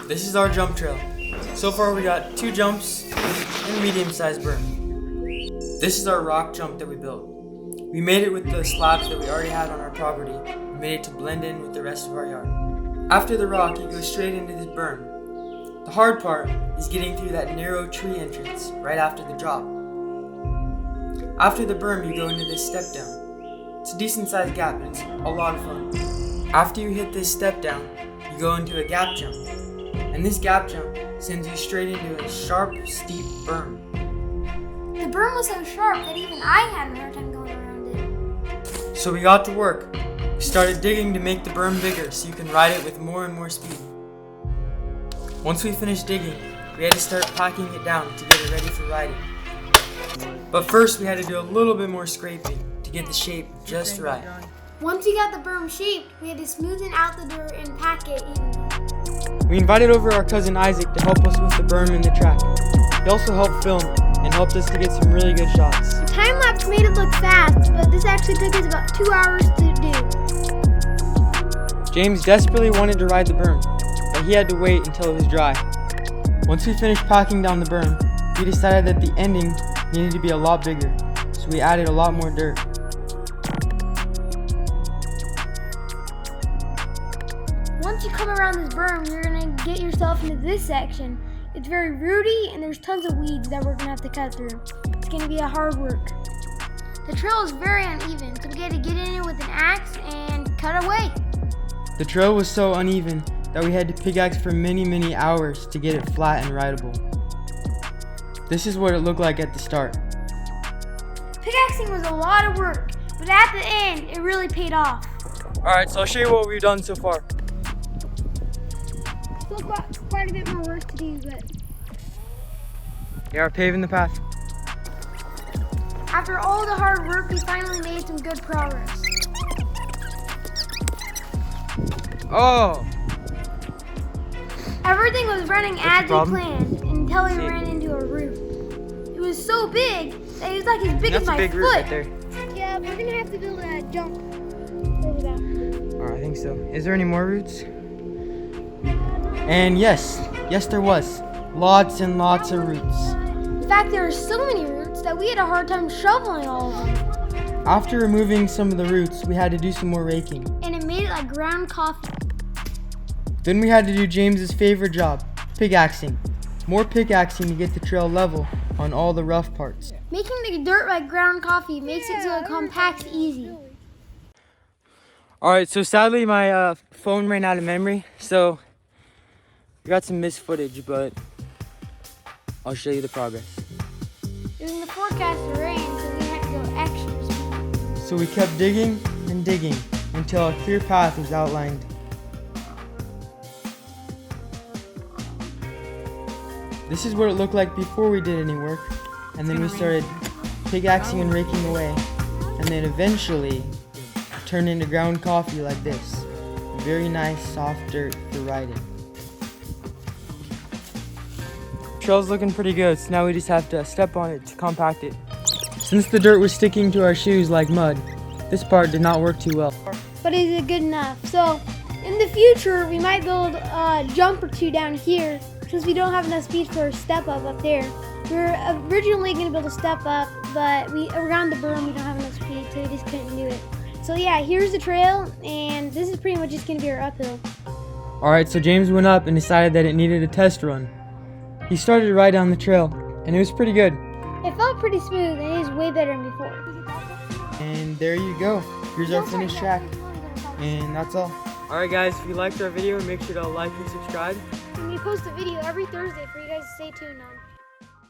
This is our jump trail. So far we got 2 jumps and a medium-sized berm. This is our rock jump that we built. We made it with the slabs that we already had on our property and made it to blend in with the rest of our yard. After the rock, you go straight into this berm. The hard part is getting through that narrow tree entrance right after the drop. After the berm, you go into this step down. It's a decent-sized gap and it's a lot of fun. After you hit this step down, you go into a gap jump. And this gap jump sends you straight into a sharp, steep berm. The berm was so sharp that even I had a hard time going around it. So we got to work. We started digging to make the berm bigger so you can ride it with more and more speed. Once we finished digging, we had to start packing it down to get it ready for riding. But first we had to do a little bit more scraping to get the shape just right. Once we got the berm shaped, we had to smoothen out the dirt and pack it evenly. We invited over our cousin Isaac to help us with the berm and the track. He also helped film and helped us to get some really good shots. The time lapse made it look fast, but this actually took us about 2 hours to do. James desperately wanted to ride the berm, but he had to wait until it was dry. Once we finished packing down the berm, we decided that the ending needed to be a lot bigger, so we added a lot more dirt. Once you come around this berm, you're going to get yourself into this section. It's very rooty and there's tons of weeds that we're going to have to cut through. It's going to be a hard work. The trail is very uneven, so we had to get in it with an axe and cut away. The trail was so uneven that we had to pickaxe for many hours to get it flat and rideable. This is what it looked like at the start. Pickaxing was a lot of work, but at the end, it really paid off. Alright, so I'll show you what we've done so far. Still got quite a bit more work to do, but We are paving the path. after all the hard work, we finally made some good progress. Oh! Everything was running as we problem? planned until we ran into a root. It was so big that it was like as big That's as a my big foot. root right there. Yeah, we're gonna have to build a jump over that. Alright, I think so. Is there any more roots? And yes there was. Lots and lots of roots. In fact, there were so many roots that we had a hard time shoveling all of them. After removing some of the roots, we had to do some more raking. And it made it like ground coffee. Then we had to do James's favorite job, pickaxing. More pickaxing to get the trail level on all the rough parts. Making the dirt like ground coffee makes it so it compacts easy. Alright, so sadly my phone ran out of memory, so we got some missed footage, but I'll show you the progress. It was in the forecast to rain, so we had to go extra speed. So we kept digging and digging until a clear path was outlined. This is what it looked like before we did any work, and then we started pickaxing and raking away, and then eventually turned into ground coffee like this. Very nice soft dirt for riding. Trail's looking pretty good, so now we just have to step on it to compact it. Since the dirt was sticking to our shoes like mud, this part did not work too well. But is it good enough? So in the future, we might build a jump or two down here since we don't have enough speed for a step up there. We were originally going to build a step up, but around the berm we don't have enough speed, so we just couldn't do it. So yeah, here's the trail, and this is pretty much just going to be our uphill. Alright, so James went up and decided that it needed a test run. He started to ride down the trail, and it was pretty good. It felt pretty smooth, and it is way better than before. And there you go. Here's our finished track. And that's all. Alright guys, if you liked our video, make sure to like and subscribe. And we post a video every Thursday for you guys to stay tuned on.